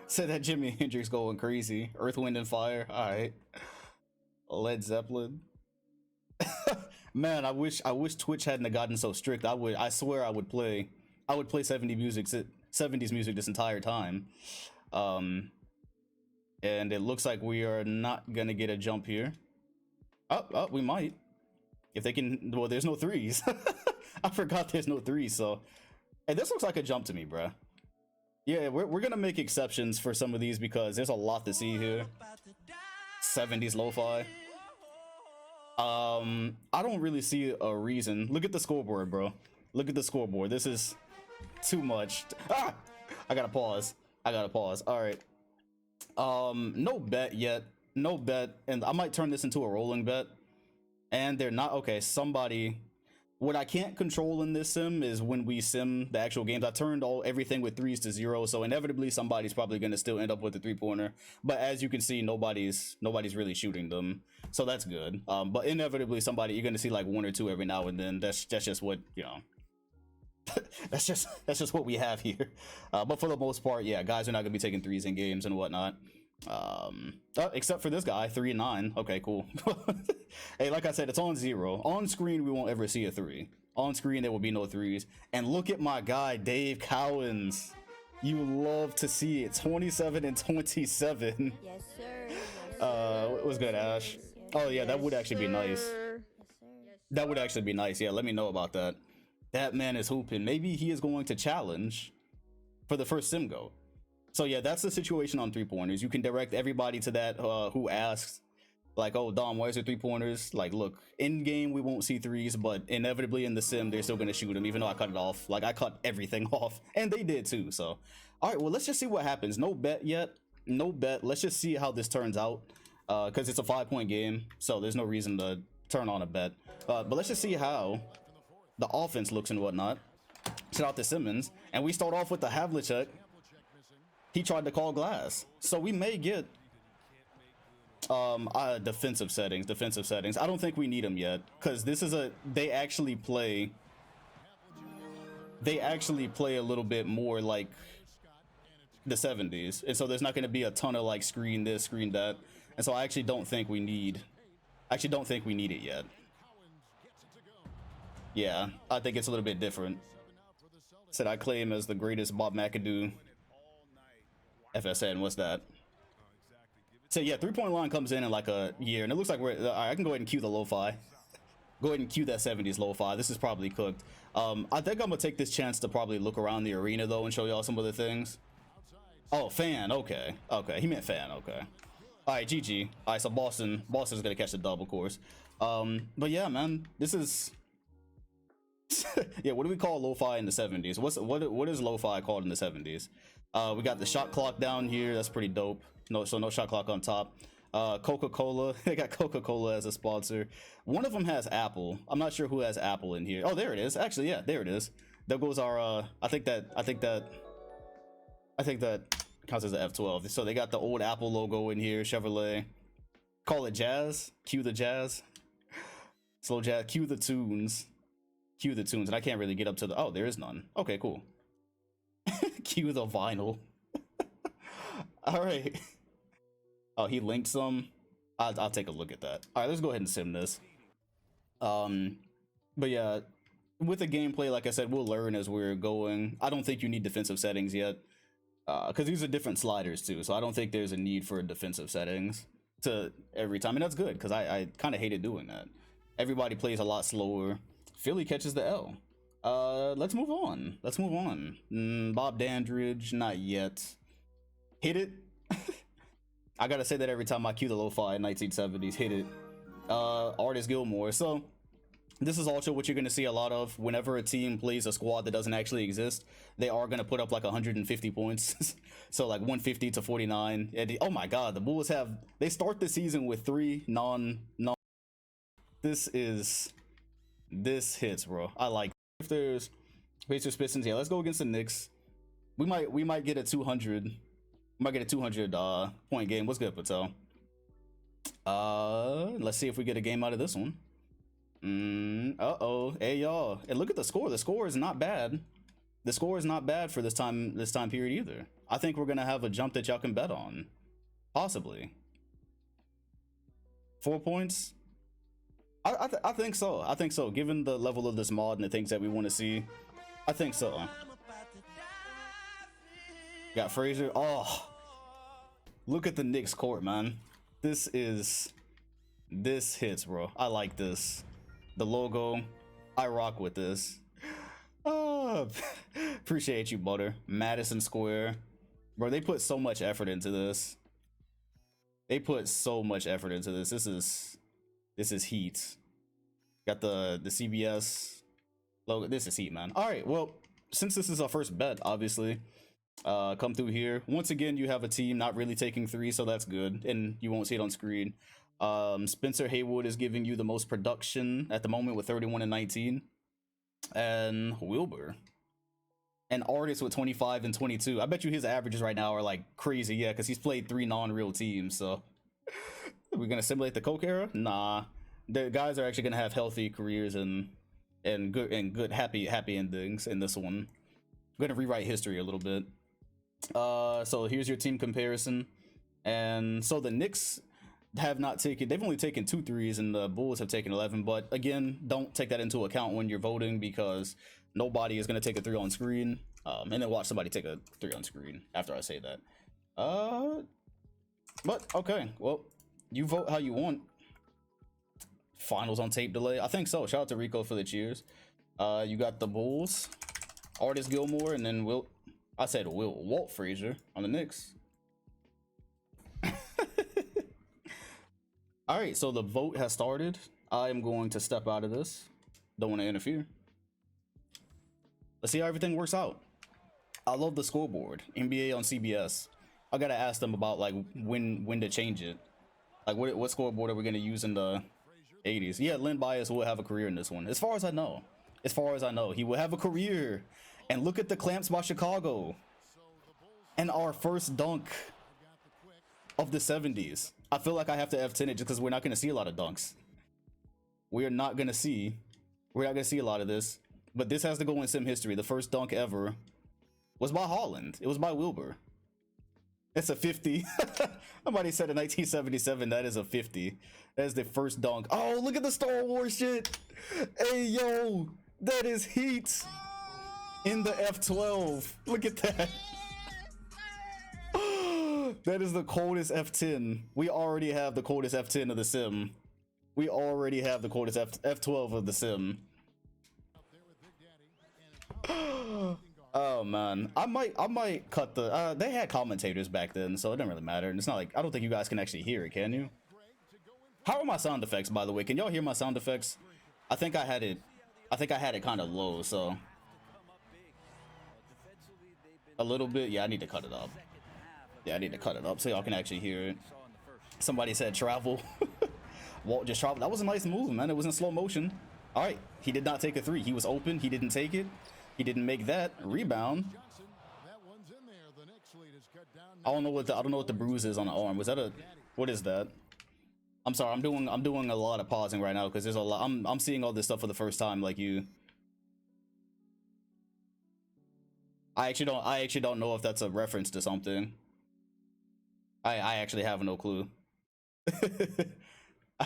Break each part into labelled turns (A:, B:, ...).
A: Said that Jimi Hendrix going crazy. Earth, Wind, and Fire. All right. Led Zeppelin. Man, I wish Twitch hadn't gotten so strict. I swear I would play 70s music this entire time. And it looks like we are not gonna get a jump here. Oh, we might. If they can, well, there's no threes. I forgot there's no threes, so. Hey, this looks like a jump to me, bruh. Yeah, we're gonna make exceptions for some of these because there's a lot to see here. 70s lo-fi. I don't really see a reason. Look at the scoreboard, bro. Look at the scoreboard. This is too much. Ah! I gotta pause. All right. No bet yet. No bet, and I might turn this into a rolling bet. And they're not okay. Somebody. What I can't control in this sim is when we sim the actual games. I turned everything with 3s to 0, so inevitably somebody's probably gonna still end up with a 3-pointer. But as you can see, nobody's really shooting them, so that's good. But inevitably you're gonna see like 1 or 2 every now and then. That's just what, you know. that's just what we have here. But for the most part, yeah, guys are not gonna be taking 3s in games and whatnot. Except for this guy, 3 and 9. Okay, cool. Hey, like I said, it's on 0. On screen we won't ever see a 3. On screen there will be no 3s. And look at my guy Dave Cowens. You love to see it. 27 and 27.
B: Yes, sir.
A: What's good, Ash? Oh yeah, that would actually be nice. That would actually be nice. Yeah, let me know about that. That man is hooping. Maybe he is going to challenge for the first sim goat. So yeah, that's the situation on 3-pointers. You can direct everybody to that who asks, like, oh, Dom, why is there 3-pointers? Like, look, in game we won't see 3s, but inevitably in the sim they're still gonna shoot them, even though I cut it off. Like, I cut everything off, and they did too. So, all right, well, let's just see what happens. No bet yet. No bet. Let's just see how this turns out, because it's a 5-point game, so there's no reason to turn on a bet. But let's just see how the offense looks and whatnot. Shout out to Simmons, and we start off with the Havlicek. He tried to call glass, so we may get defensive settings. I don't think we need them yet, because this is they actually play a little bit more like the 70s, and so there's not going to be a ton of like screen this, screen that, and so I actually don't think we need it yet. Yeah, I think it's a little bit different. Said I claim as the greatest Bob McAdoo FSN. What's that? So yeah, 3-point line comes in like a year, and it looks like I can go ahead and cue the lo-fi. Go ahead and cue that 70s lo-fi. This is probably cooked. I think I'm gonna take this chance to probably look around the arena though and show y'all some of the things. Oh, fan. Okay, he meant fan. Okay. All right, GG. All right, so Boston's gonna catch the dub, of course. But yeah, man, this is yeah. What do we call lo-fi in the 70s? What is lo-fi called in the 70s? We got the shot clock down here. That's pretty dope. No shot clock on top. Coca-Cola. They got Coca-Cola as a sponsor. One of them has Apple. I'm not sure who has Apple in here. Oh, there it is. Actually, yeah, there it is. There goes our I think that counts as an F12. So they got the old Apple logo in here. Chevrolet. Call it jazz. Cue the jazz. Slow jazz. Cue the tunes. And I can't really get up to the. Oh, there is none. Okay, cool. Cue the vinyl. All right. Oh, he linked some. I'll take a look at that. All right, let's go ahead and sim this. But yeah, with the gameplay, like I said, we'll learn as we're going. I don't think you need defensive settings yet, because these are different sliders too. So I don't think there's a need for defensive settings to every time, and that's good because I kind of hated doing that. Everybody plays a lot slower. Philly catches the L. Let's move on. Bob Dandridge, not yet. Hit it. I gotta say that every time I cue the lo-fi 1970s. Hit it. Artist Gilmore. So this is also what you're gonna see a lot of whenever a team plays a squad that doesn't actually exist. They are gonna put up like 150 points. So like 150 to 49. And oh my god, the Bulls they start the season with 3 non. This hits, bro. I like. If there's Pacers Pistons, yeah, let's go against the Knicks. We might get a 200. We might get a 200 point game. What's good, Patel? Let's see if we get a game out of this one. Hey y'all, and look at the score. The score is not bad. The score is not bad for this time period either. I think we're gonna have a jump that y'all can bet on, possibly. 4 points. I think so. I think so. Given the level of this mod and the things that we want to see, I think so. Got Frazier. Oh, look at the Knicks court, man. This hits, bro. I like this. The logo. I rock with this. Oh, appreciate you, Butter. Madison Square, bro. They put so much effort into this. They put so much effort into this. This is heat. Got the CBS logo. This is heat, man. All right, well, since this is our first bet, obviously, come through here. Once again, you have a team not really taking three, so that's good, and you won't see it on screen. Spencer Haywood is giving you the most production at the moment with 31 and 19, and Wilbur, an artist with 25 and 22. I bet you his averages right now are like crazy, yeah, because he's played 3 non-real teams. So we're gonna simulate the Coke era? Nah, the guys are actually gonna have healthy careers and good happy endings in this one. I'm gonna rewrite history a little bit. So here's your team comparison, and so the Knicks have not taken, they've only taken 2 threes, and the Bulls have taken 11. But again, don't take that into account when you're voting, because nobody is going to take a 3 on screen, and then watch somebody take a 3 on screen after I say that. But okay, well, you vote how you want. Finals on tape delay, I think so. Shout out to Rico for the cheers. You got the Bulls, Artist Gilmore, and then Walt Frazier on the Knicks. All right, so the vote has started. I am going to step out of this. Don't want to interfere. Let's see how everything works out. I love the scoreboard. NBA on CBS. I gotta ask them about like when to change it. Like what scoreboard are we gonna use in the 80s? Yeah, Len Bias will have a career in this one. As far as I know. As far as I know, he will have a career. And look at the clamps by Chicago. And our first dunk of the 70s. I feel like I have to F10 it just because we're not going to see a lot of dunks. We're not going to see a lot of this. But this has to go in sim history. The first dunk ever was by Holland. It was by Wilbur. It's a 50. Somebody said in 1977, that is a 50. That is the first dunk. Oh, look at the Star Wars shit. Hey, yo, that is heat in the F12. Look at that. That is the coldest F10. We already have the coldest F10 of the sim. We already have the coldest F12 of the sim. Oh man, I might cut the. They had commentators back then, so it didn't really matter. And it's not like, I don't think you guys can actually hear it, can you? How are my sound effects, by the way? Can y'all hear my sound effects? I think I had it kind of low, so a little bit. Yeah, I need to cut it up. Yeah, I need to cut it up so y'all can actually hear it. Somebody said travel. Walt just traveled. That was a nice move, man. It was in slow motion. All right, he did not take a 3. He was open. He didn't take it. He didn't make that rebound. I don't know what the bruise is on the arm. Was that a? What is that? I'm sorry. I'm doing a lot of pausing right now because there's a lot. I'm seeing all this stuff for the first time, like you. I actually don't know if that's a reference to something. I actually have no clue.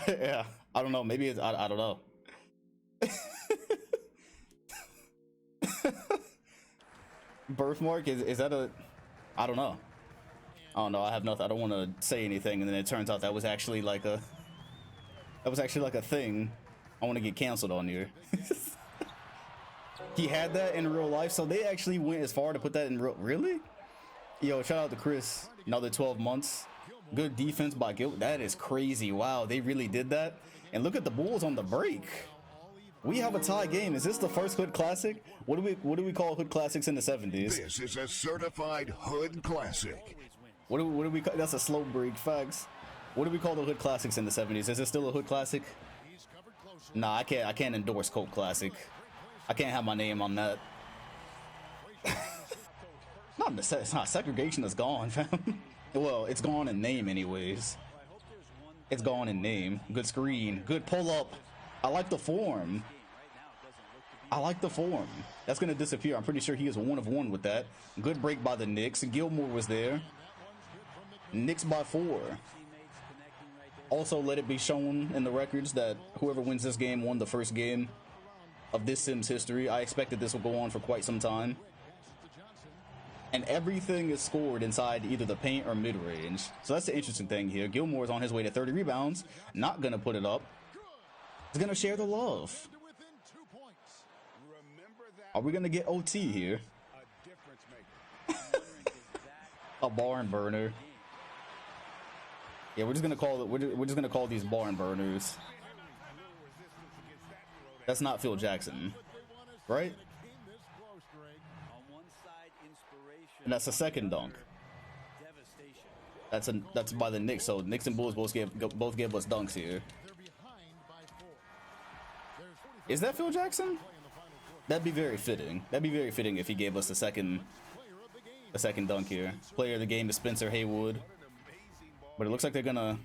A: Yeah, I don't know. Maybe it's I don't know. Birthmark is that a? I don't know. I don't know. I have nothing. I don't want to say anything, and then it turns out that was actually like a. That was actually like a thing. I want to get canceled on here. He had that in real life, so they actually went as far to put that in real. Really? Yo, shout out to Chris. Another 12 months. Good defense by Gil. That is crazy. Wow, they really did that. And look at the Bulls on the break. We have a tie game. Is this the first Hood Classic? What do we call Hood Classics in the 70s?
C: This is a certified Hood Classic.
A: What do we call? That's a slow break. Facts. What do we call the Hood Classics in the 70s? Is it still a Hood Classic? Nah, I can't endorse Coke Classic. I can't have my name on that. It's not segregation is gone, fam. Well, it's gone in name anyways. It's gone in name. Good screen. Good pull up. I like the form. I like the form. That's going to disappear. I'm pretty sure he is 1 of 1 with that. Good break by the Knicks. Gilmore was there. Knicks by 4. Also, let it be shown in the records that whoever wins this game won the first game of this Sims history. I expected this will go on for quite some time. And everything is scored inside either the paint or mid-range. So that's the interesting thing here. Gilmore is on his way to 30 rebounds. Not going to put it up. He's going to share the love. Are we going to get OT here? A barn burner. Yeah, we're just going to call it. We're just going to call these barn burners. That's not Phil Jackson, right? And that's a second dunk. That's by the Knicks. So Knicks and Bulls both give us dunks here. Is that Phil Jackson? That'd be very fitting. That'd be very fitting if he gave us a second dunk here. Player of the game is Spencer Haywood. But it looks like they're gonna.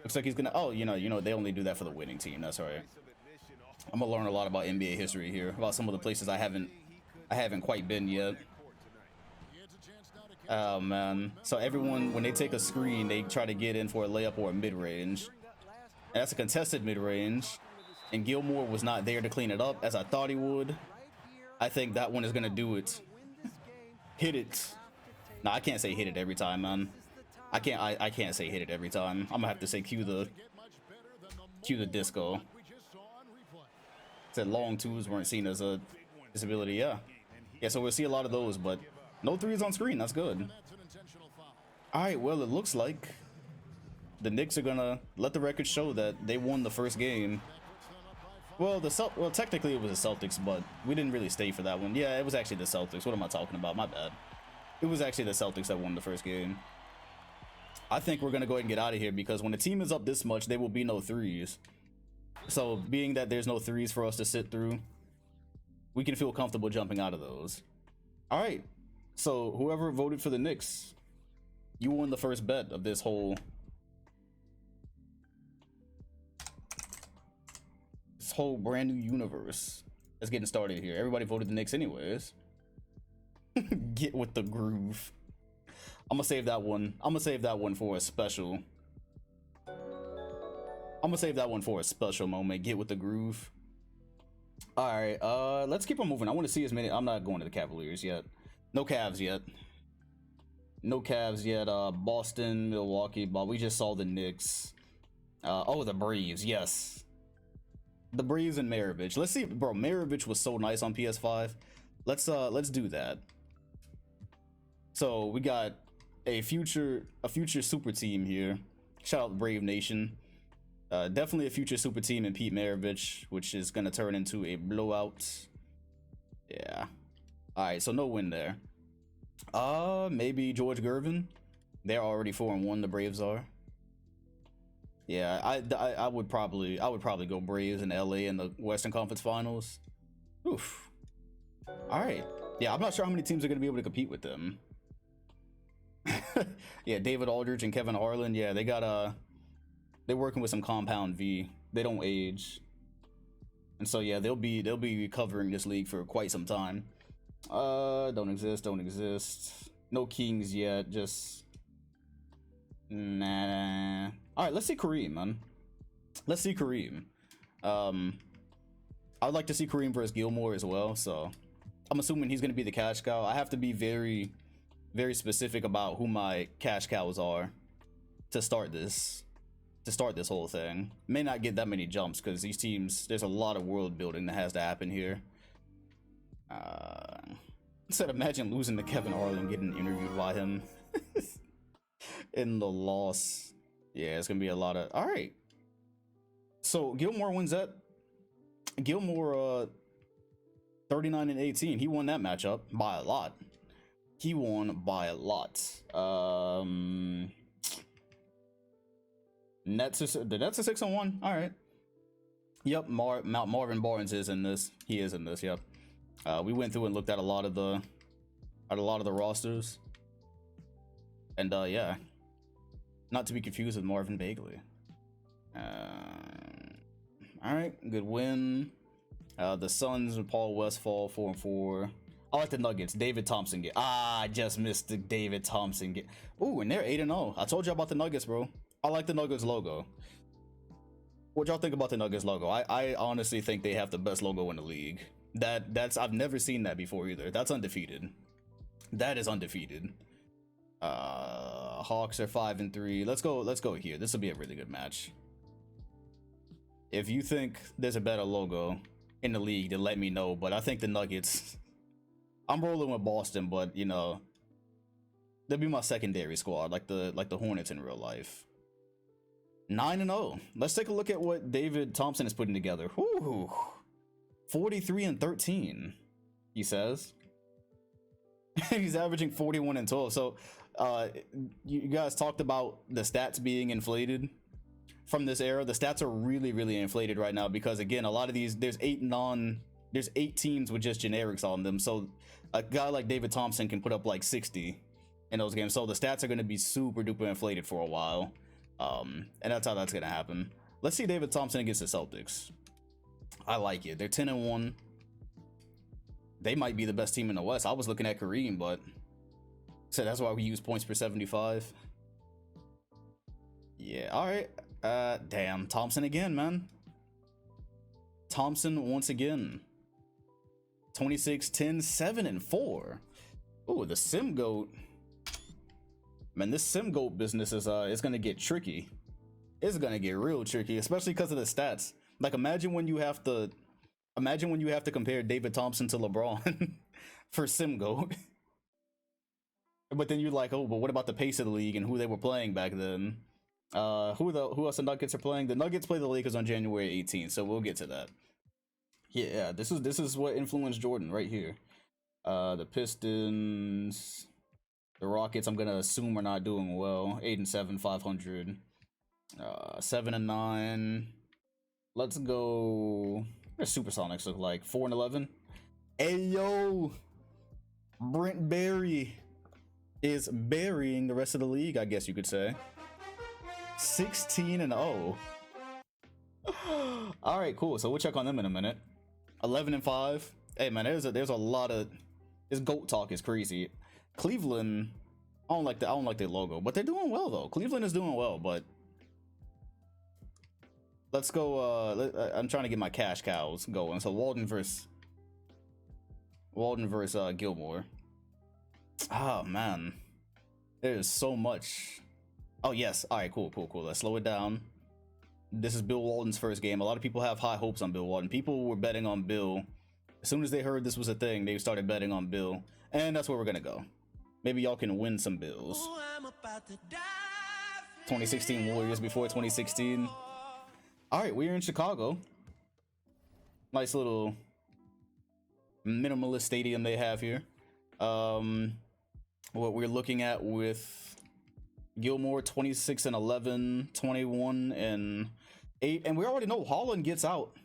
A: Looks like he's gonna. Oh, you know, they only do that for the winning team. That's right. I'm gonna learn a lot about NBA history here, about some of the places I haven't quite been yet. Oh man. So everyone, when they take a screen, they try to get in for a layup or a mid-range. And that's a contested mid-range. And Gilmore was not there to clean it up as I thought he would. I think that one is gonna do it. Hit it. No, I can't say hit it every time, man. I can't say hit it every time. I'm gonna have to say cue the disco. Said long twos weren't seen as a disability. Yeah, so we'll see a lot of those, but no threes on screen. That's good. All right, well, it looks like the Knicks are gonna let the record show that they won the first game. Well, technically it was the Celtics, but we didn't really stay for that one. Yeah, it was actually the Celtics. What am I talking about? My bad. It was actually the Celtics that won the first game. I think we're gonna go ahead and get out of here because when the team is up this much, there will be no threes. So being that there's no threes for us to sit through, we can feel comfortable jumping out of those. All right. So whoever voted for the Knicks, you won the first bet of this whole brand new universe that's getting started here. Everybody voted the Knicks anyways. Get with the groove. I'm gonna save that one. I'm gonna save that one for a special. I'm gonna save that one for a special moment. Get with the groove. All right, let's keep on moving. I want to see as many. I'm not going to the Cavaliers yet. No Cavs yet. No Cavs yet. Boston, Milwaukee, but we just saw the Knicks. Oh, the Braves. Yes, the Braves and Maravich. Let's see, bro. Maravich was so nice on PS5. Let's do that. So we got a future super team here. Shout out Brave Nation. Definitely a future super team in Pete Maravich, which is gonna turn into a blowout. Yeah. All right, so no win there. Maybe George Gervin. They're already 4-1. The Braves are. Yeah, I would probably go Braves in LA in the Western Conference Finals. Oof. All right. Yeah, I'm not sure how many teams are gonna be able to compete with them. Yeah, David Aldridge and Kevin Harlan. Yeah, they got they're working with some compound V. They don't age, and so yeah, they'll be covering this league for quite some time. Don't exist. No Kings yet. Just nah. All right, let's see Kareem, man. Let's see Kareem. I would like to see Kareem versus Gilmore as well. So I'm assuming he's gonna be the cash cow. I have to be very, very specific about who my cash cows are to start this whole thing. May not get that many jumps because these teams, there's a lot of world building that has to happen here. Said imagine losing to Kevin Harlan, getting interviewed by him in the loss. Yeah, it's gonna be a lot of. All right, so Gilmore wins that. Gilmore 39-18. He won that matchup by a lot. He won by a lot. The Nets are 6-1. All right. Yep. Marvin Barnes is in this. He is in this. Yep. We went through and looked at a lot of the rosters, and yeah, not to be confused with Marvin Bagley. All right, good win. The Suns with Paul Westphal 4-4. I like the Nuggets. David Thompson get. I just missed the David Thompson get. Ooh, and they're 8-0. I told you about the Nuggets, bro. I like the Nuggets logo. What y'all think about the Nuggets logo? I honestly think they have the best logo in the league. That's I've never seen that before either. That's undefeated. That is undefeated. Hawks are 5-3. Let's go here. This will be a really good match. If you think there's a better logo in the league, then let me know. But I think the Nuggets. I'm rolling with Boston, but you know, they'll be my secondary squad, like the Hornets in real life. 9-0. Let's take a look at what David Thompson is putting together. Whew. 43-13. He says. He's averaging 41-12. So, you guys talked about the stats being inflated from this era. The stats are really inflated right now because again, a lot of these there's 8 teams with just generics on them. So a guy like David Thompson can put up like 60 in those games. So the stats are going to be super duper inflated for a while. And that's how that's going to happen. Let's see David Thompson against the Celtics. I like it. They're 10-1. They might be the best team in the West. I was looking at Kareem, but so that's why we use points per 75. Yeah, all right. Damn, Thompson again, man. Thompson once again. 26-10, 7-4. Oh, the Sim Goat. Man, this Sim Goat business is it's gonna get tricky. It's gonna get real tricky, especially because of the stats. Like, imagine when you have to compare David Thompson to LeBron for Sim Goat. But then you're like, oh, but what about the pace of the league and who they were playing back then? Who else the Nuggets are playing? The Nuggets play the Lakers on January 18th, so we'll get to that. Yeah, this is what influenced Jordan right here. The Pistons, the Rockets, I'm gonna assume are not doing well. 8-7, 500. 7-9. Let's go. What do Supersonics look like? 4-11. Hey yo, Brent Berry is burying the rest of the league, I guess you could say. 16-0. All right, cool. So we'll check on them in a minute. 11-5. Hey man, there's a lot of this GOAT talk is crazy. Cleveland, I don't like their logo, but they're doing well though. Cleveland is doing well, but let's go. I'm trying to get my cash cows going. So Walden versus Gilmore. Oh man, there's so much. Oh yes, all right, cool. Let's slow it down. This is Bill Walton's first game. A lot of people have high hopes on Bill Walton. People were betting on Bill. As soon as they heard this was a thing, they started betting on Bill, and that's where we're gonna go. Maybe y'all can win some bills. 2016 Warriors before 2016. All right, we're in Chicago. Nice little minimalist stadium they have here. What we're looking at with Gilmore 26-11, 21-8, and we already know Holland gets out.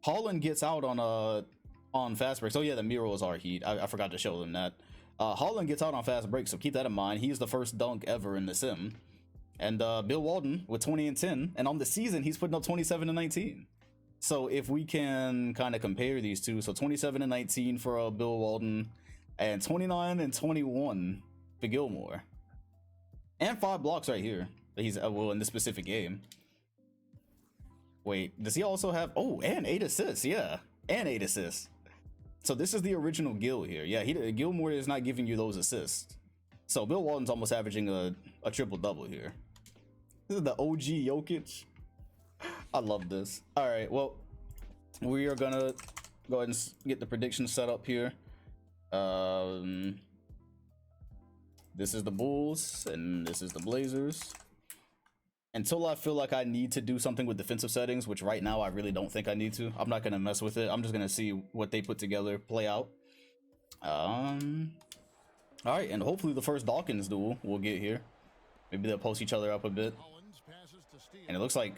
A: Holland gets out on fast break. So yeah, the murals are heat. I forgot to show them that. Holland gets out on fast break, so keep that in mind. He's the first dunk ever in the sim. And Bill Walton with 20-10, and on the season he's putting up 27-19. So if we can kind of compare these two, so 27-19 for Bill Walton, and 29-21 for Gilmore, and 5 blocks right here. He's well in this specific game. Wait, does he also have? Oh, and 8 assists. Yeah, and 8 assists. So this is the original Gil here. Yeah, Gilmore is not giving you those assists. So Bill Walton's almost averaging a triple double here. This is the OG Jokic. I love this. All right, well, we are gonna go ahead and get the predictions set up here. This is the Bulls and this is the Blazers. Until I feel like I need to do something with defensive settings, which right now I really don't think I need to. I'm not gonna mess with it. I'm just gonna see what they put together play out. All right, and hopefully the first Dawkins duel will get here. Maybe they'll post each other up a bit. And it looks like,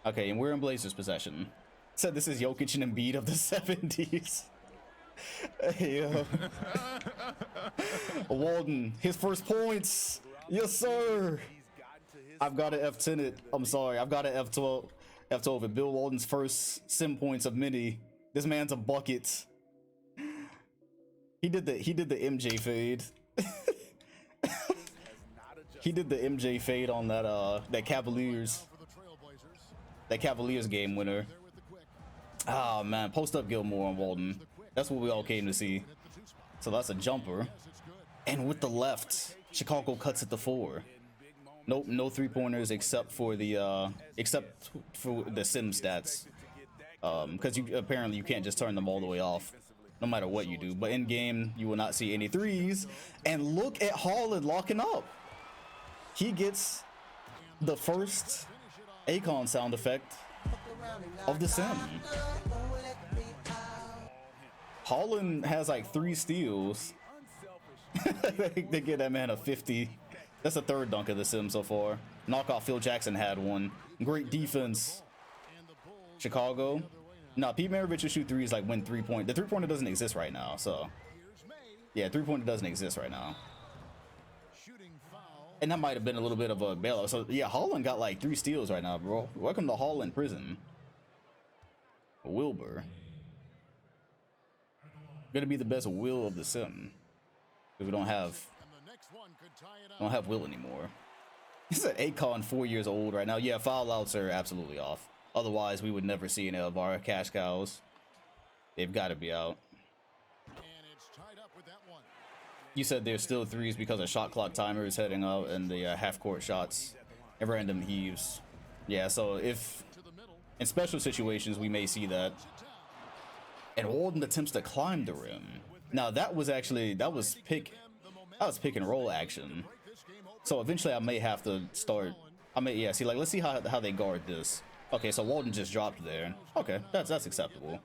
A: okay, and we're in Blazers possession. Said this is Jokic and Embiid of the 70s. Hey, Walden, his first points. Yes, sir. I've got an F10 it. I'm sorry. I've got an F12. After over Bill Walton's first sim points of many. This man's a bucket. He did the MJ fade. He did the MJ fade on that Cavaliers game winner. Ah man, post up Gilmore on Walton. That's what we all came to see. So that's a jumper. And with the left, Chicago cuts it to 4. Nope, no 3-pointers except for the sim stats. Because apparently you can't just turn them all the way off, no matter what you do. But in game, you will not see any 3s. And look at Holland locking up. He gets the first Akon sound effect of the sim. Holland has like 3 steals. They get that man a 50. That's the 3rd dunk of the sim so far. Knockoff Phil Jackson had one. Great defense. Chicago. No, Pete Maravich will shoot 3s like when 3-point. The 3-pointer doesn't exist right now, so. Yeah, 3-pointer doesn't exist right now. And that might have been a little bit of a bailout. So yeah, Holland got like 3 steals right now, bro. Welcome to Holland prison. Wilbur. Gonna be the best Will of the sim. Because we don't have Will anymore. He's at Akon 4 years old right now. Yeah, foul outs are absolutely off. Otherwise, we would never see any of our cash cows. They've got to be out. You said there's still 3s because a shot clock timer is heading out and the half-court shots and random heaves. Yeah, so if in special situations we may see that. And Walden attempts to climb the rim. Now that was pick and roll action. So eventually I may have to start. See, like, let's see how they guard this. Okay, so Walden just dropped there. Okay, that's acceptable.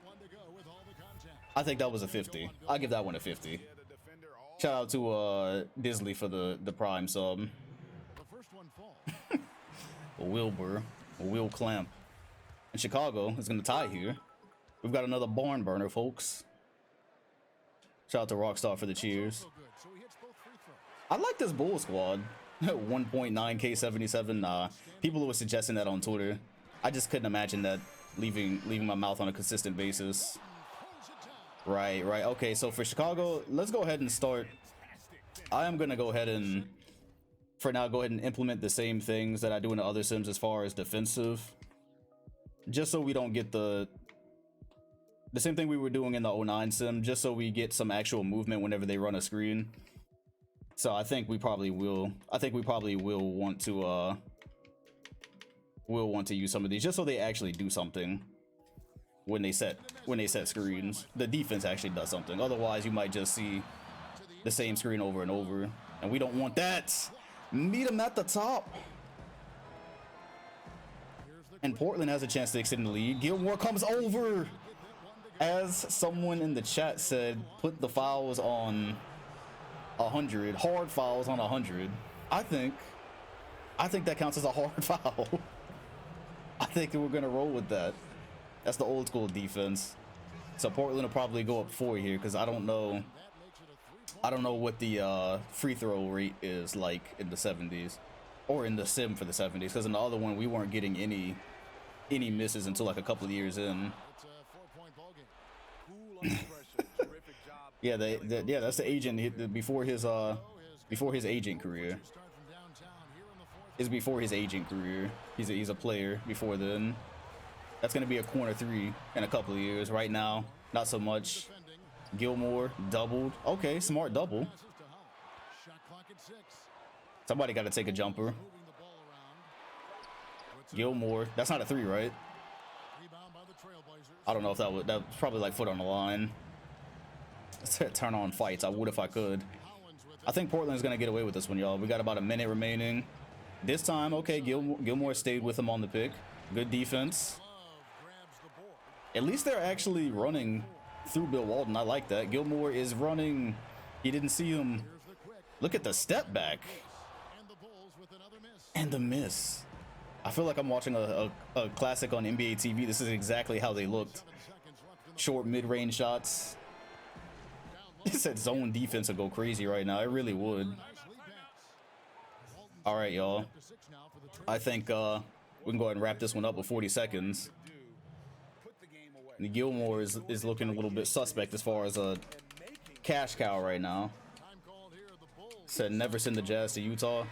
A: I think that was a 50. I'll give that one a 50. Shout out to Disley for the prime sub. Wilbur, Will Clamp. And Chicago is gonna tie here. We've got another barn burner, folks. Shout out to Rockstar for the cheers. I like this Bull squad. 1.9k 77. People were suggesting that on Twitter. I just couldn't imagine that leaving my mouth on a consistent basis. Right. Okay, so for Chicago, let's go ahead and start. I am gonna go ahead and implement the same things that I do in the other sims as far as defensive. Just so we don't get the same thing we were doing in the 09 sim, just so we get some actual movement whenever they run a screen. So I think we probably will want to use some of these just so they actually do something when they set screens. The defense actually does something. Otherwise, you might just see the same screen over and over, and we don't want that. Meet them at the top. And Portland has a chance to extend the lead. Gilmore comes over. As someone in the chat said, put the fouls on 100. Hard fouls on 100. I think that counts as a hard foul. I think that we're gonna roll with that. That's the old school defense. So Portland will probably go up 4 here because I don't know what the free throw rate is like in the 70s or in the sim for the 70s, because in the other one we weren't getting any misses until like a couple of years in. Yeah, that's the agent before his agent career. Is before his agent career. He's a player before then. That's gonna be a corner 3 in a couple of years. Right now, not so much. Gilmore doubled. Okay, smart double. Somebody got to take a jumper. Gilmore. That's not a 3, right? I don't know if that was probably like foot on the line. Let's turn on fights. I would if I could. I think Portland's gonna get away with this one, y'all. We got about a minute remaining. This time, okay, Gilmore stayed with him on the pick. Good defense. At least they're actually running through Bill Walton. I like that. Gilmore is running. He didn't see him. Look at the step back. And the miss. I feel like I'm watching a classic on NBA TV. This is exactly how they looked. Short mid-range shots. It said zone defense would go crazy right now. It really would. All right, y'all. I think We can go ahead and wrap this one up with 40 seconds. And Gilmore is looking a little bit suspect as far as a cash cow right now. Said never send the Jazz to Utah.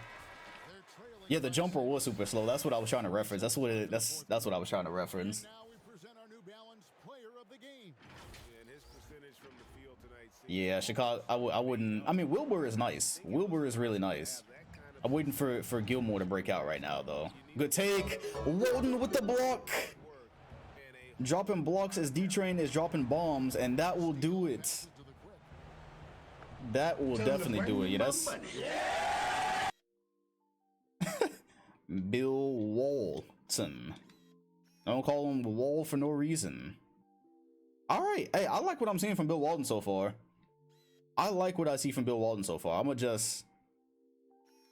A: Yeah, the jumper was super slow. That's what I was trying to reference. That's what I was trying to reference. Yeah, Chicago. I wouldn't. I mean, Wilbur is nice. Wilbur is really nice. I'm waiting for Gilmore to break out right now, though. Good take. Walden with the block. Dropping blocks as D-Train is dropping bombs, and that will do it. That will definitely do it. Yeah, that's Bill Walton. I don't call him Wall for no reason. All right. Hey, I like what I'm seeing from Bill Walton so far. I like what I see from Bill Walton so far. I'm gonna just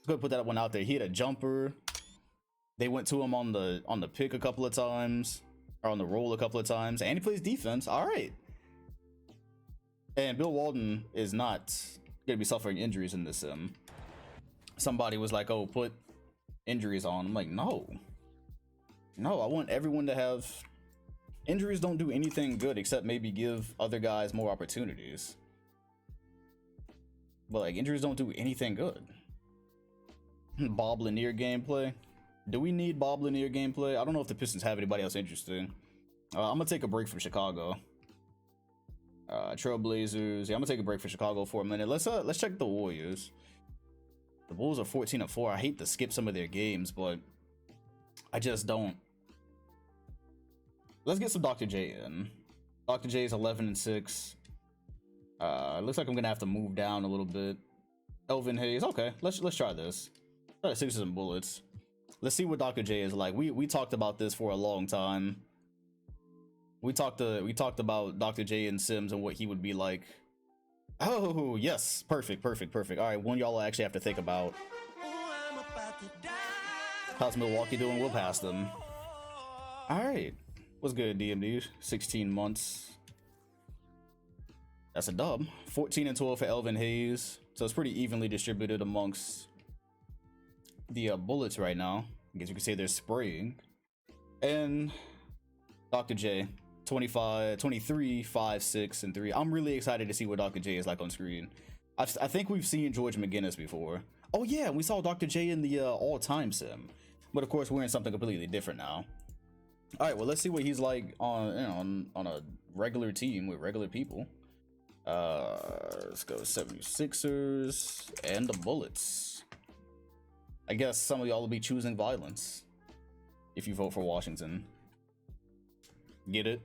A: go put that one out there. He had a jumper. They went to him on the pick a couple of times, or on the roll a couple of times, and he plays defense. All right. And Bill Walton is not gonna be suffering injuries in this sim. Somebody was like, "Oh, put injuries on." I'm like, no. I want everyone to have injuries. Don't do anything good except maybe give other guys more opportunities. But like, injuries don't do anything good. Bob Lanier gameplay. Do we need Bob Lanier gameplay? I don't know if the Pistons have anybody else interesting. I'm gonna take a break from Chicago. Trailblazers. Yeah, I'm gonna take a break for Chicago for a minute. Let's check the Warriors. The Bulls are 14-4. I hate to skip some of their games, but I just don't. Let's get some Dr. J in. Dr. J is 11-6. Looks like I'm gonna have to move down a little bit. Elvin Hayes. Okay, let's try this. Try Sixers and Bullets. Let's see what Dr. J is like. We talked about this for a long time. We talked about Dr. J and Sims and what he would be like. Oh yes, perfect. All right, one y'all actually have to think about. How's Milwaukee doing? We'll pass them. All right, what's good, DMD? 16 months. That's a dub. 14-12 for Elvin Hayes. So it's pretty evenly distributed amongst the Bullets right now. I guess you could say they're spraying. And Dr. J, 23, 5, 6, and 3. I'm really excited to see what Dr. J is like on screen. I think we've seen George McGinnis before. Oh yeah, we saw Dr. J in the all-time sim. But of course, we're in something completely different now. All right, well, let's see what he's like on a regular team with regular people. Let's go 76ers and the Bullets. I guess some of y'all will be choosing violence if you vote for Washington. Get it?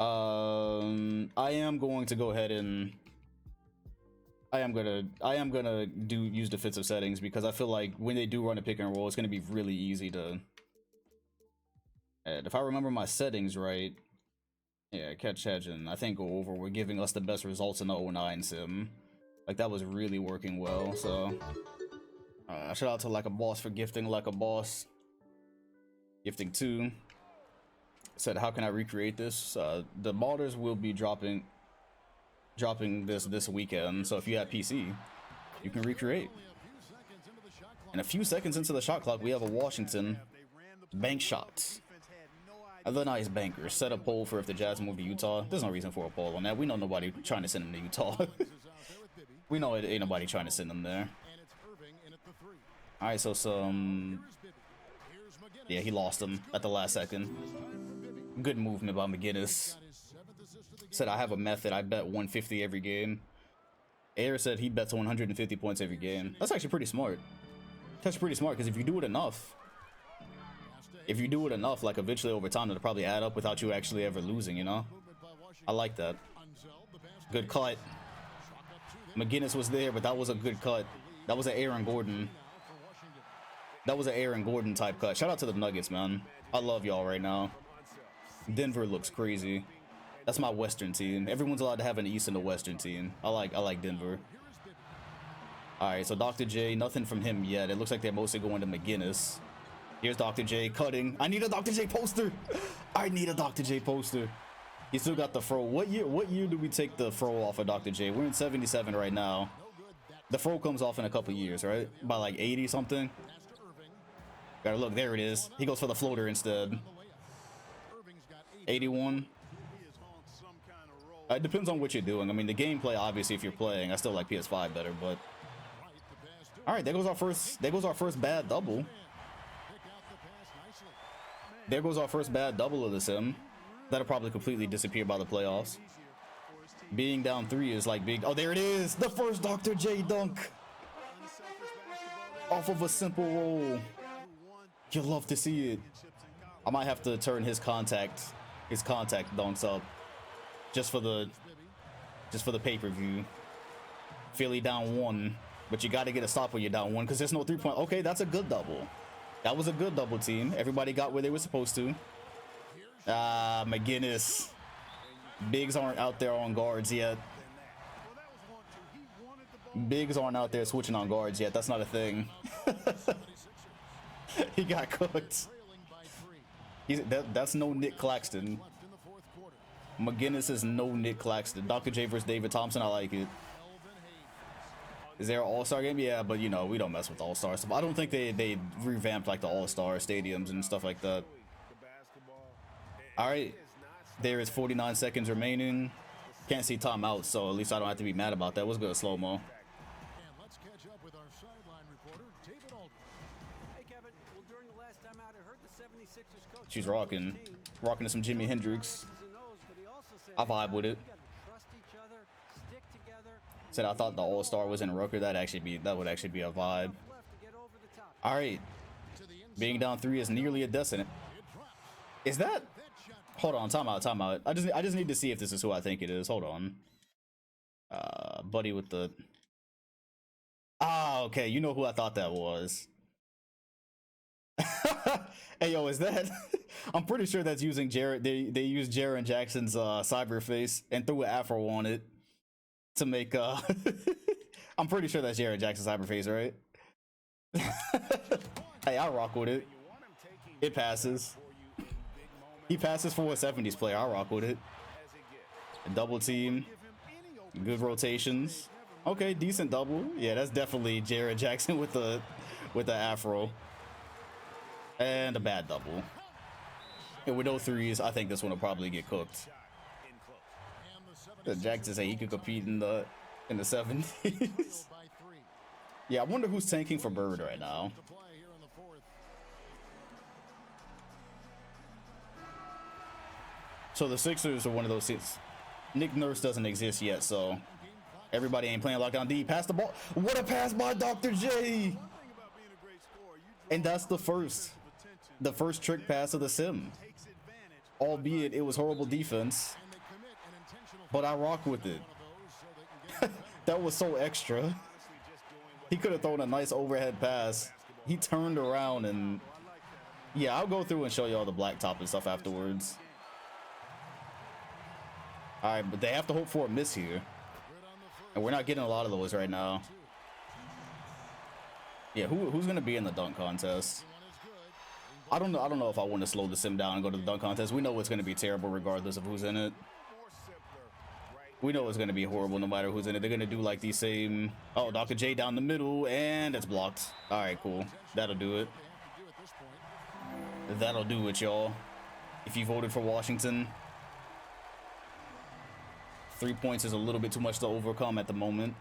A: I am going to go ahead and I am gonna use defensive settings because I feel like when they do run a pick and roll, it's gonna be really easy to. And if I remember my settings right, yeah, Catch Hedgen, I think go over. We're giving us the best results in the 09 sim. Like that was really working well. So shout out to Like a Boss for gifting Like a Boss. Gifting 2. Said, how can I recreate this? The modders will be dropping this weekend. So if you have PC, you can recreate. And a few seconds into the shot clock, we have a Washington bank shot. Other nice bankers. Set a poll for if the Jazz move to Utah. There's no reason for a poll on that. We know nobody trying to send them to Utah. We know it ain't nobody trying to send them there. All right, so some. Yeah, he lost him at the last second. Good movement by McGinnis. Said, I have a method. I bet 150 every game. Air said he bets 150 points every game. That's actually pretty smart. That's pretty smart because if you do it enough, like eventually over time, it'll probably add up without you actually ever losing, you know? I like that. Good cut. McGinnis was there, but that was a good cut. That was an Aaron Gordon. That was an Aaron Gordon type cut. Shout out to the Nuggets, man. I love y'all right now. Denver looks crazy. That's my Western team. Everyone's allowed to have an East and a Western team. I like Denver. All right, so Dr. J, nothing from him yet. It looks like they're mostly going to McGinnis. Here's Dr. J cutting. I need a Dr. J poster. I need a Dr. J poster. He still got the fro. What year do we take the fro off of Dr. J? We're in 77 right now. The fro comes off in a couple years, right? By like 80 something. Gotta look, there it is. He goes for the floater instead. 81. It depends on what you're doing. I mean, the gameplay, obviously, if you're playing, I still like PS5 better, but... Alright, there goes our first bad double. There goes our first bad double of the sim. That'll probably completely disappear by the playoffs. Being down 3 is like big. Oh, there it is! The first Dr. J dunk! Off of a simple roll. You'll love to see it. I might have to turn his contact dunks up. Just for the pay-per-view. Philly down 1. But you gotta get a stop when you're down 1, because there's no 3-point. Okay, that's a good double. That was a good double team. Everybody got where they were supposed to. McGinnis. Bigs aren't out there on guards yet. Bigs aren't out there switching on guards yet. That's not a thing. He got cooked. That's no Nick Claxton. McGinnis is no Nick Claxton. Dr. J versus David Thompson, I like it. Is there an all-star game? Yeah, but you know, we don't mess with all-star stuff. I don't think they revamped like the all-star stadiums and stuff like that. All right, there is 49 seconds remaining. Can't see timeout, so at least I don't have to be mad about that. What's good, slow-mo? She's rocking to some Jimi Hendrix. I vibe with it. Said I thought the all-star was in Rooker. That would actually be a vibe. All right, being down 3 is nearly a decimate. Is that? Hold on, timeout. I just need to see if this is who I think it is. Hold on. Buddy with the. Ah, okay. You know who I thought that was. Hey, yo, is that? I'm pretty sure that's using Jared. They used Jaren Jackson's cyber face and threw an afro on it to make. I'm pretty sure that's Jaren Jackson's cyber face, right? Hey, I rock with it. It passes. He passes for a 70s player. I rock with it. A double team. Good rotations. Okay, decent double. Yeah, that's definitely Jaren Jackson with the afro. And a bad double. And with no threes, I think this one will probably get cooked. Jackson say he could compete in the 70s. Yeah, I wonder who's tanking for Bird right now. So the Sixers are one of those six. Nick Nurse doesn't exist yet, so everybody ain't playing lockdown D. Pass the ball. What a pass by Dr. J! And that's the first trick pass of the sim. Albeit it was horrible defense, but I rock with it. That was so extra. He could have thrown a nice overhead pass. He turned around and yeah, I'll go through and show you all the blacktop and stuff afterwards. All right, but they have to hope for a miss here, and we're not getting a lot of those right now. Yeah, who's gonna be in the dunk contest? I don't know if I want to slow the sim down and go to the dunk contest. We know it's gonna be terrible regardless of who's in it. We know it's gonna be horrible no matter who's in it. They're gonna do like these same. Oh, Dr. J down the middle, and it's blocked. All right, cool. That'll do it. That'll do it, y'all. If you voted for Washington. 3 points is a little bit too much to overcome at the moment.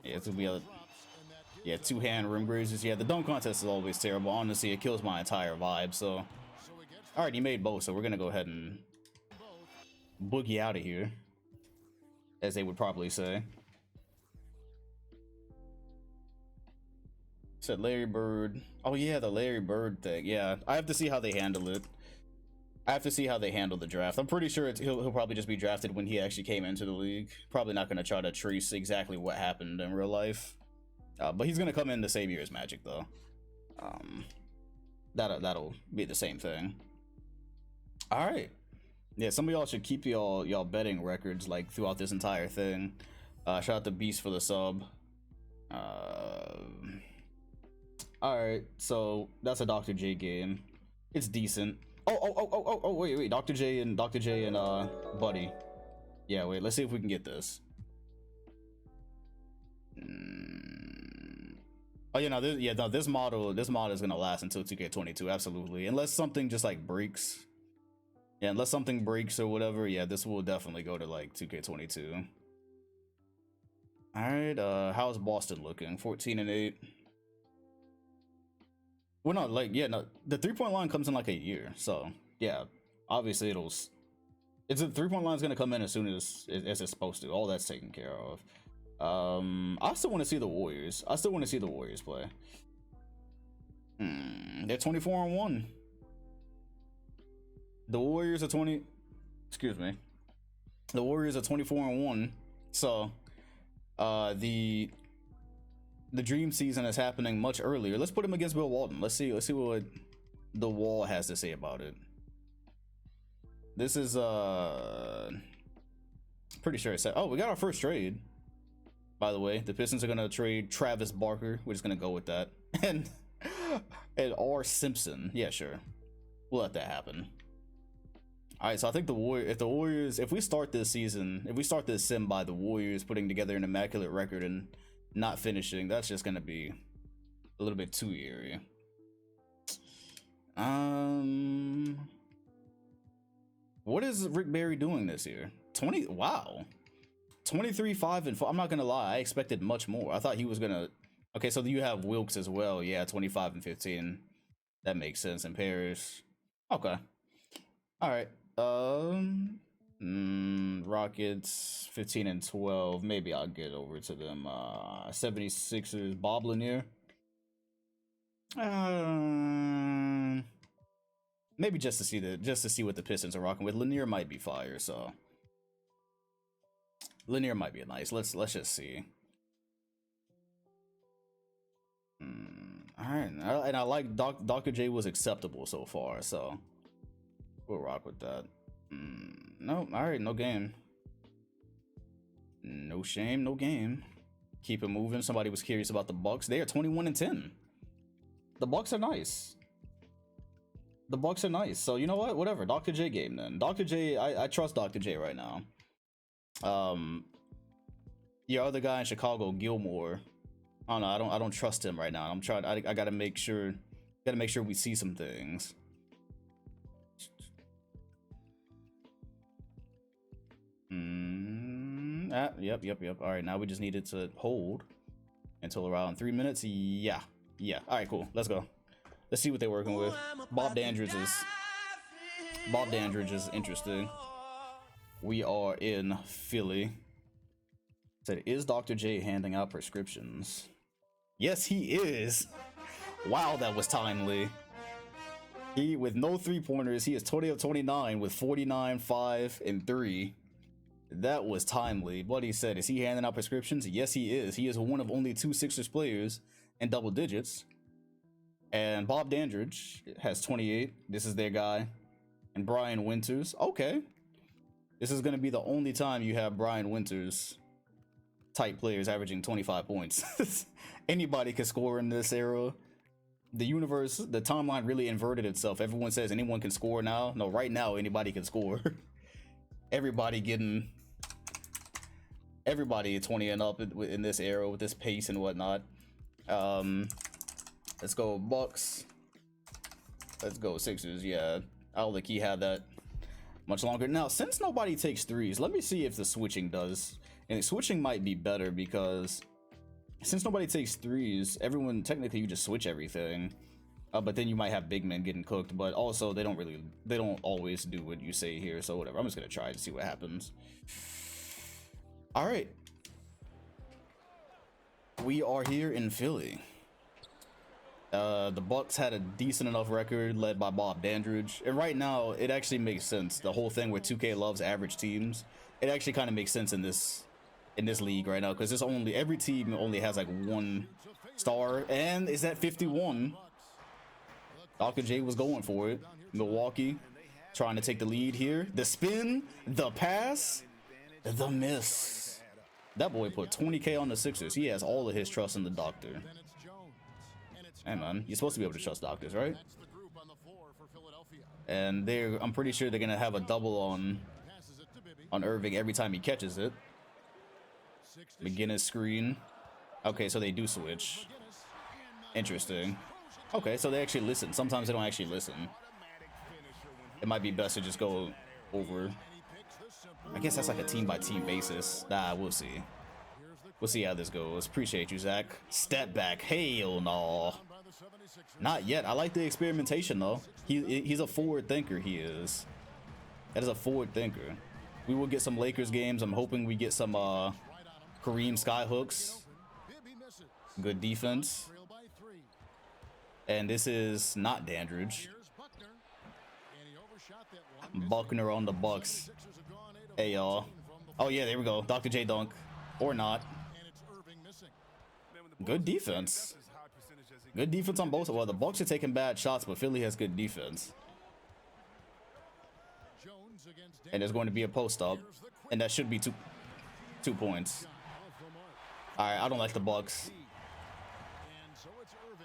A: Yeah, it's gonna be a two-hand rim grazers. Yeah, the dunk contest is always terrible. Honestly, it kills my entire vibe. So, all right, he made both. So we're gonna go ahead and boogie out of here, as they would probably say. Said Larry Bird. Oh yeah, the Larry Bird thing. Yeah, I have to see how they handle it. I have to see how they handle the draft. I'm pretty sure he'll probably just be drafted when he actually came into the league. Probably not going to try to trace exactly what happened in real life. But he's going to come in the same year as Magic, though. That'll be the same thing. All right. Yeah, some of y'all should keep y'all betting records like throughout this entire thing. Shout out to Beast for the sub. All right, so that's a Dr. J game. It's decent. Oh, wait, Dr. J and Buddy. Yeah, wait, let's see if we can get this. Oh yeah, no, this model is gonna last until 2K22, absolutely. Unless something just like breaks. Yeah, unless something breaks or whatever, yeah, this will definitely go to like 2K22. Alright, how's Boston looking? 14-8. Well, no, like, yeah, no, the 3-point line comes in like a year, so yeah, obviously it's the 3-point line is gonna come in as soon as it's supposed to. All that's taken care of. I still want to see the Warriors. I still want to see the Warriors play. They're 24-1. The Warriors are 20. Excuse me. The Warriors are 24-1. So, the dream season is happening much earlier. Let's put him against Bill Walton. Let's see what the Wall has to say about it. This is pretty sure it's set. Oh, we got our first trade. By the way, the Pistons are gonna trade Travis Barker. We're just gonna go with that. And R. Simpson. Yeah, sure. We'll let that happen. Alright, so I think if we start this season, if we start this sim by the Warriors putting together an immaculate record and not finishing, that's just gonna be a little bit too eerie. What is Rick Barry doing this year? 20, wow. 23, 5 and 4. I'm not gonna lie, I expected much more. I thought he was gonna. Okay, so you have Wilkes as well. Yeah, 25 and 15. That makes sense. And Parrish. Okay. All right. Rockets 15 and 12. Maybe I'll get over to them. 76ers. Bob Lanier. Maybe just to see what the Pistons are rocking with. Lanier might be fire, so. Lanier might be nice. Let's just see. All right, and I like Dr. J was acceptable so far, so we'll rock with that. No, all right, no game. No shame, no game. Keep it moving. Somebody was curious about the Bucks. They are 21 and 10. The Bucks are nice. The Bucks are nice. So you know what? Whatever. Dr. J game then. Dr. J, I trust Dr. J right now. Your other guy in Chicago, Gilmore. I don't know. I don't trust him right now. I'm trying. I gotta make sure. Gotta make sure we see some things. Yep. All right, now we just needed to hold until around 3 minutes. Yeah. All right, cool. Let's go. Let's see what they're working with. Bob Dandridge is interesting. We are in Philly. Said, is Dr. J handing out prescriptions? Yes, he is. Wow, that was timely. He, with no 3-pointers, he is 20 of 29 with 49, 5, and 3. That was timely. What he said, is he handing out prescriptions? Yes, he is. He is one of only 2 Sixers players in double digits. And Bob Dandridge has 28. This is their guy. And Brian Winters. Okay. This is going to be the only time you have Brian Winters type players averaging 25 points. Anybody can score in this era. The timeline really inverted itself. Everyone says anyone can score now. No, right now anybody can score. Everybody 20 and up in this era with this pace and whatnot. Let's go Bucks. Let's go Sixers. Yeah, I'll let Key have that much longer. Now, since nobody takes threes, let me see if the switching does. And the switching might be better because since nobody takes threes, everyone technically you just switch everything. But then you might have big men getting cooked. But also they don't always do what you say here. So whatever. I'm just gonna try to see what happens. All right. We are here in Philly. The Bucks had a decent enough record led by Bob Dandridge, and right now it actually makes sense. The whole thing where 2K loves average teams, it actually kind of makes sense in this league right now because every team only has like 1 star, and is at 51. Dr. J was going for it. Milwaukee trying to take the lead here. The spin, the pass, the miss. That boy put 20K on the Sixers. He has all of his trust in the doctor. Hey man, you're supposed to be able to trust doctors, right? And I'm pretty sure they're gonna have a double on Irving every time he catches it. McGinnis screen. Okay, so they do switch. Interesting. Okay, so they actually listen. Sometimes they don't actually listen. It might be best to just go over. I guess that's like a team-by-team basis. Nah, we'll see. We'll see how this goes. Appreciate you, Zach. Step back. Hell no. Not yet. I like the experimentation, though. He's a forward thinker, he is. That is a forward thinker. We will get some Lakers games. I'm hoping we get some Kareem Skyhooks. Good defense. And this is not Dandridge. Buckner on the Bucks. Hey, y'all. Oh, yeah, there we go. Dr. J dunk. Or not. Good defense. Good defense on both. Well, the Bucks are taking bad shots, but Philly has good defense. And there's going to be a post up, and that should be two points. All right, I don't like the Bucks.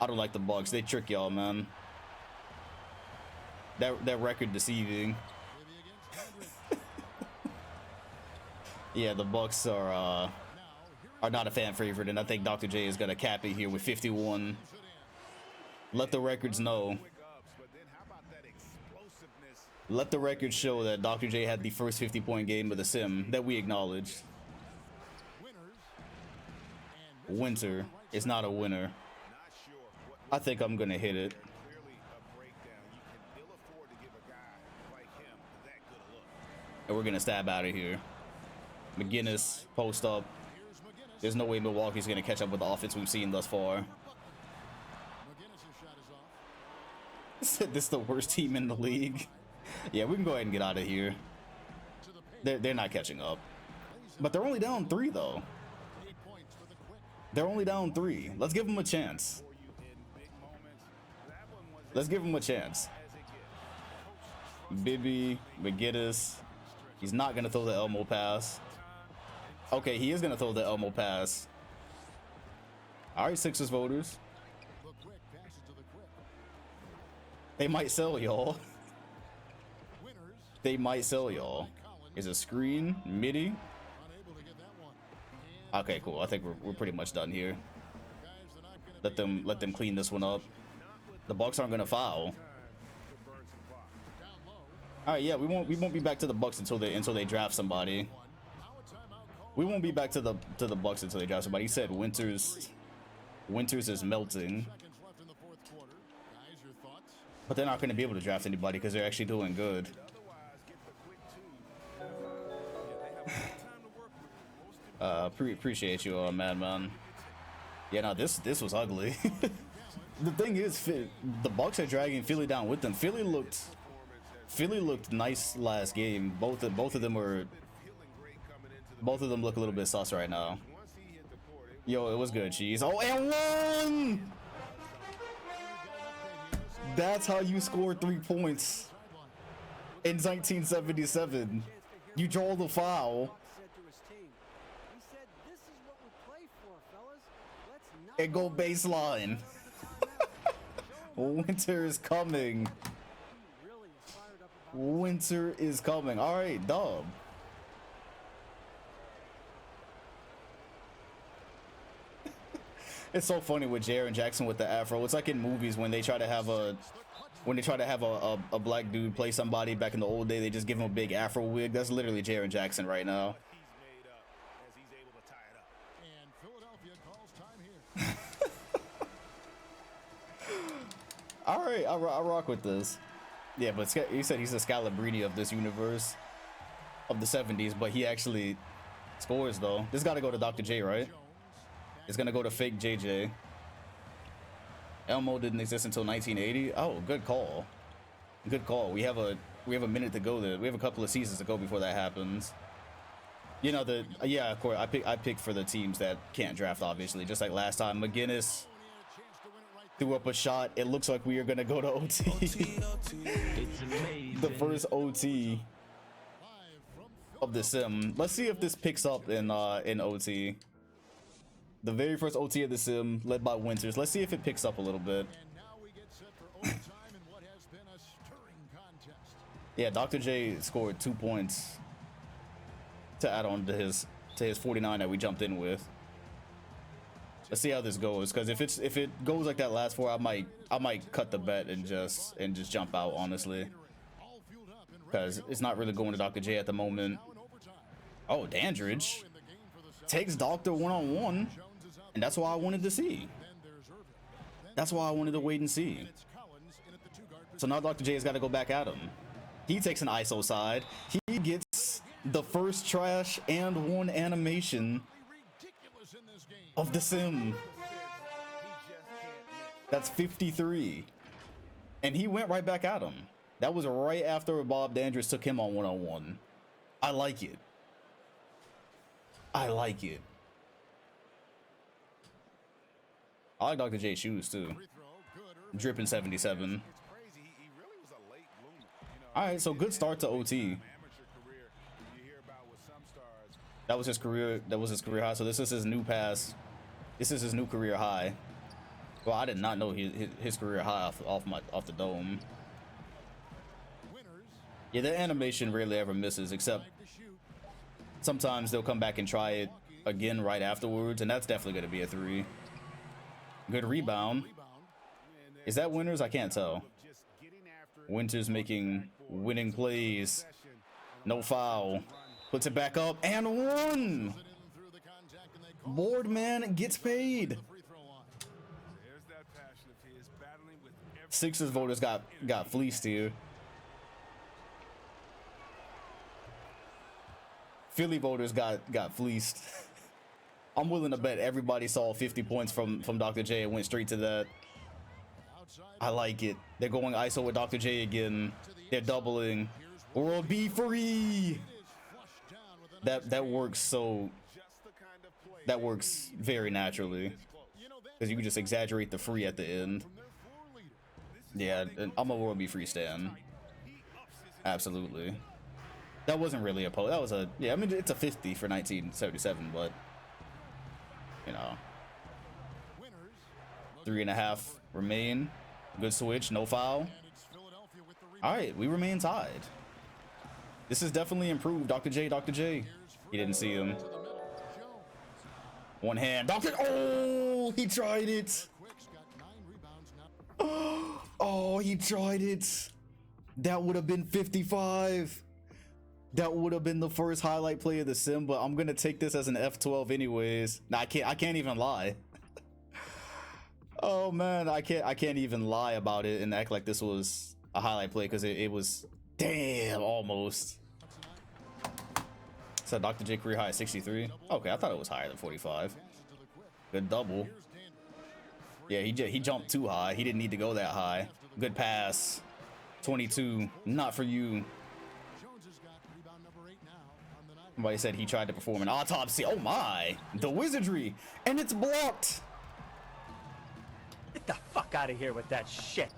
A: I don't like the Bucks. They trick y'all, man. That record deceiving. Yeah, the Bucks are not a fan favorite, and I think Dr. J is gonna cap it here with 51. Let the records know. Let the record show that Dr. J had the first 50-point game of the sim that we acknowledged. Winter is not a winner. I think I'm gonna hit it. And we're gonna stab out of here. McGinnis, post up. There's no way Milwaukee's gonna catch up with the offense we've seen thus far. This is the worst team in the league. Yeah, we can go ahead and get out of here. They're not catching up. But they're only down 3, though. They're only down 3. Let's give them a chance. Let's give them a chance. Bibby, McGinnis. He's not going to throw the Elmo pass. Okay, he is going to throw the Elmo pass. All right, Sixers voters. They might sell y'all. They might sell y'all. Is a screen, midi. Okay, cool. I think we're pretty much done here. Let them clean this one up. The Bucks aren't gonna foul. All right, yeah, we won't be back to the Bucks until they draft somebody. We won't be back to the Bucks until they draft somebody. He said Winters is melting. But they're not going to be able to draft anybody because they're actually doing good. Appreciate you, Madman. Yeah, no, this was ugly. The thing is, the Bucks are dragging Philly down with them. Philly looked nice last game. Both of them look a little bit sus right now. Yo, it was good, cheese. Oh, and one! That's how you score 3 points in 1977. You draw the foul and go baseline. Winter is coming. Winter is coming. All right, dub. It's so funny with Jaren Jackson with the afro. It's like in movies when they try to have a black dude play somebody back in the old day. They just give him a big afro wig. That's literally Jaren Jackson right now. All right, I rock with this. Yeah, but he said he's the Scalabrini of this universe of the 70s, but he actually scores though. This got to go to Dr. J, right? It's gonna go to fake JJ. Elmo didn't exist until 1980. Oh, good call. Good call. We have a minute to go there. We have a couple of seasons to go before that happens. You know, yeah, of course. I pick for the teams that can't draft, obviously. Just like last time, McGinnis threw up a shot. It looks like we are gonna go to OT. The first OT of the sim. Let's see if this picks up in OT. The very first OT of the sim, led by Winters. Let's see if it picks up a little bit. Yeah, Dr. J scored 2 points to add on to his 49 that we jumped in with. Let's see how this goes, because if it goes like that last 4, I might cut the bet and just jump out, honestly, because it's not really going to Dr. J at the moment. Oh, Dandridge takes Doctor one-on-one, and that's why I wanted to see. That's why I wanted to wait and see. So now Dr. J has got to go back at him. He takes an ISO side. He gets the first trash and 1 animation of the sim. That's 53. And he went right back at him. That was right after Bob Dandridge took him on one-on-one. I like it. I like it. I like Dr. J's shoes too. Dripping 77. Alright, so good start to OT. That was his career high. So this is his new pass. This is his new career high. Well, I did not know his career high off the dome. Yeah, the animation rarely ever misses, except sometimes they'll come back and try it again right afterwards, and that's definitely going to be a 3. Good rebound. Is that Winters? I can't tell. Winters making winning plays. No foul. Puts it back up and 1. Boardman gets paid. Sixers voters got fleeced here. Philly voters got fleeced. I'm willing to bet everybody saw 50 points from Dr. J and went straight to that. I like it. They're going ISO with Dr. J again. They're doubling. World be free. That works so. That works very naturally, because you can just exaggerate the free at the end. Yeah, I'm a World be free stan. Absolutely. That wasn't really a post. That was a, yeah, I mean, it's a 50 for 1977, but you know, 3.5 remain. Good switch, no foul. All right, we remain tied. This is definitely improved. Dr. J. He didn't see him. One hand. Oh, he tried it. Oh, he tried it. That would have been 55. That would have been the first highlight play of the sim, but I'm gonna take this as an F12 anyways. Nah, I can't even lie. Oh man, I can't even lie about it and act like this was a highlight play, because it was, damn, almost. So Dr. J career high 63. Okay, I thought it was higher than 45. Good double. Yeah, he jumped too high. He didn't need to go that high. Good pass. 22. Not for you. Somebody said he tried to perform an autopsy. Oh my, the wizardry, and it's blocked.
D: Get the fuck out of here with that shit.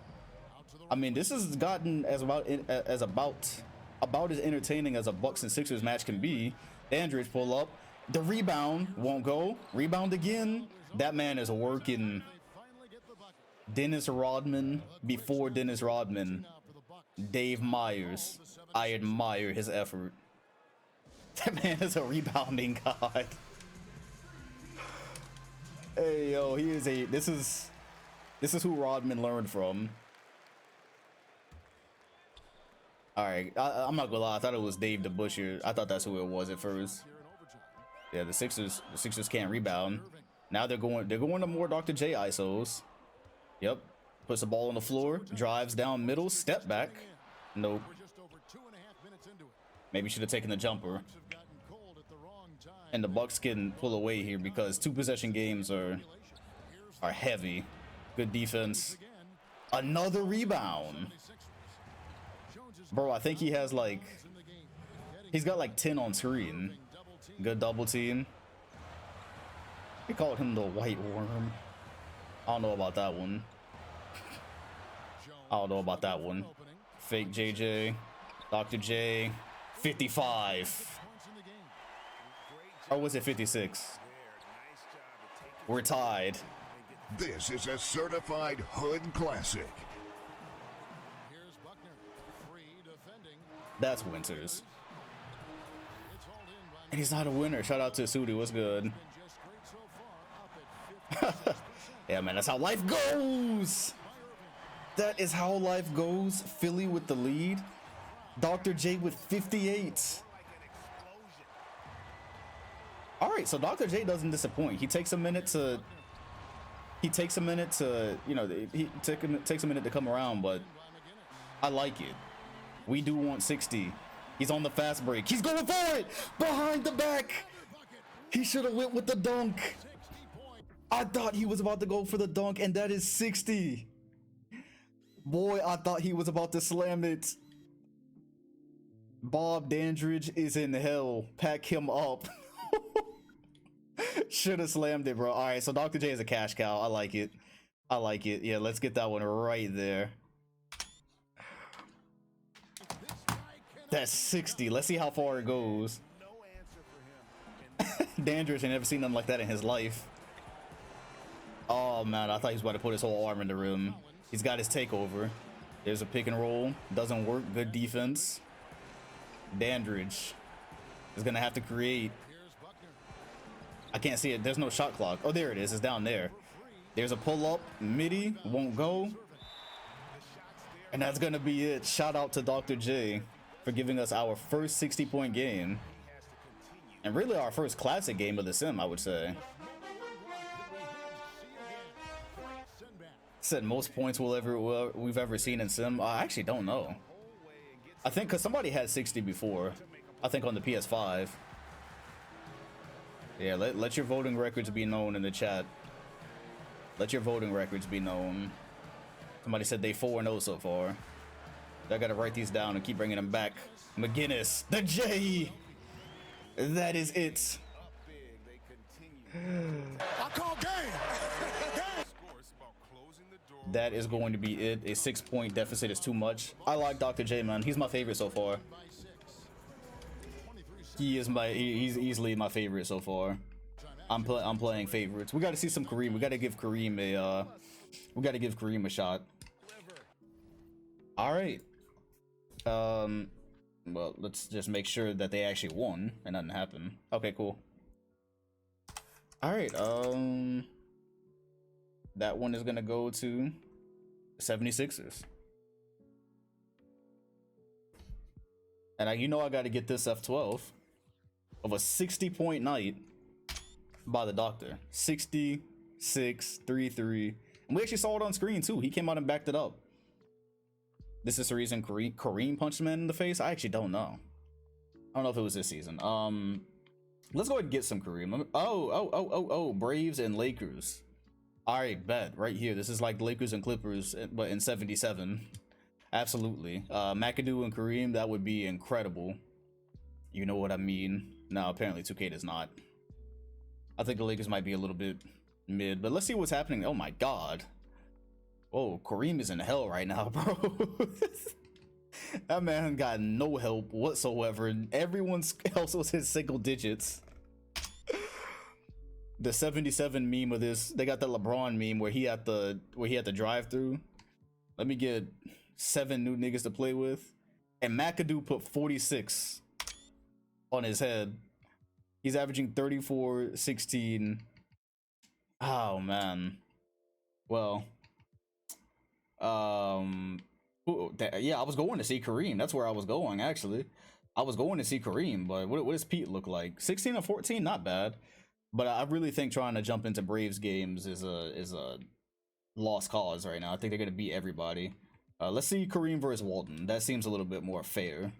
A: I mean, this has gotten about as entertaining as a Bucks and Sixers match can be. Dandridge pull up, the rebound won't go. Rebound again. That man is working. Dennis Rodman before Dennis Rodman. Dave Myers. I admire his effort. That man is a rebounding god. Hey yo, he is a. This is who Rodman learned from. All right, I'm not gonna lie. I thought it was Dave the Butcher. I thought that's who it was at first. Yeah, the Sixers can't rebound. Now they're going to more Dr. J ISOs. Yep, puts the ball on the floor, drives down middle, step back. Nope. Maybe should have taken the jumper. And the Bucks can pull away here because 2 possession games are heavy. Good defense. Another rebound. Bro, I think he has he's got like 10 on screen. Good double team. He called him the white worm. I don't know about that one. I don't know about that one. Fake JJ. Dr. J. 55. Or was it 56? We're tied.
C: This is a certified hood classic.
A: That's Winters. And he's not a winner. Shout out to Sudi. What's good? Yeah, man, that's how life goes. That is how life goes. Philly with the lead. Dr. J with 58. All right, so Dr. J doesn't disappoint. He takes a minute to, you know, he takes a minute to come around, but I like it. We do want 60. He's on the fast break. He's going for it. Behind the back. He should have went with the dunk. I thought he was about to go for the dunk, and that is 60. Boy, I thought he was about to slam it. Bob Dandridge is in hell. Pack him up. Should have slammed it, bro. All right, so Dr. J is a cash cow. I like it. I like it. Yeah, let's get that one right there. That's 60. Let's see how far it goes. Dandridge ain't never seen nothing like that in his life. Oh, man, I thought he was about to put his whole arm in the rim. He's got his takeover. There's a pick and roll. Doesn't work. Good defense. Dandridge is going to have to create. I can't see it. There's no shot clock. Oh, there it is. It's down there. There's a pull-up. Midi. Won't go. And that's going to be it. Shout out to Dr. J for giving us our first 60-point game. And really our first classic game of the sim, I would say. Said most points we've ever seen in sim. I actually don't know. I think because somebody had 60 before. I think on the PS5. Yeah, let your voting records be known in the chat. Let your voting records be known. Somebody said they 4-0 so far. I gotta write these down and keep bringing them back. McGinnis, the J. That is it.
C: I call game.
A: That is going to be it. A 6-point deficit is too much. I like Dr. J, man. He's my favorite so far. He's easily my favorite so far. I'm playing favorites. We got to see some Kareem. We got to give Kareem a shot. All right. Well, let's just make sure that they actually won and nothing happened. Okay, cool. All right. That one is gonna go to 76ers. And you know I got to get this F12 of a 60-point night by the Doctor. 66, 3-3. And we actually saw it on screen too. He came out and backed it up. This is the reason Kareem punched him in the face. I actually don't know. I don't know if it was this season. Let's go ahead and get some Kareem. Oh, Braves and Lakers. All right, bet right here. This is like Lakers and Clippers, but in 77. Absolutely. McAdoo and Kareem, that would be incredible. You know what I mean? No, apparently 2K does not. I think the Lakers might be a little bit mid, but let's see what's happening. Oh my God. Oh, Kareem is in hell right now, bro. That man got no help whatsoever. Everyone else was hit single digits. The 77 meme of this, they got the LeBron meme where he had the drive through. Let me get 7 new niggas to play with. And McAdoo put 46 on his head. He's averaging 34, 16. Oh man. Well. Yeah, I was going to see Kareem. That's where I was going, actually. I was going to see Kareem, but what does Pete look like? 16 or 14, not bad. But I really think trying to jump into Braves games is a lost cause right now. I think they're gonna beat everybody. Let's see Kareem versus Walton. That seems a little bit more fair.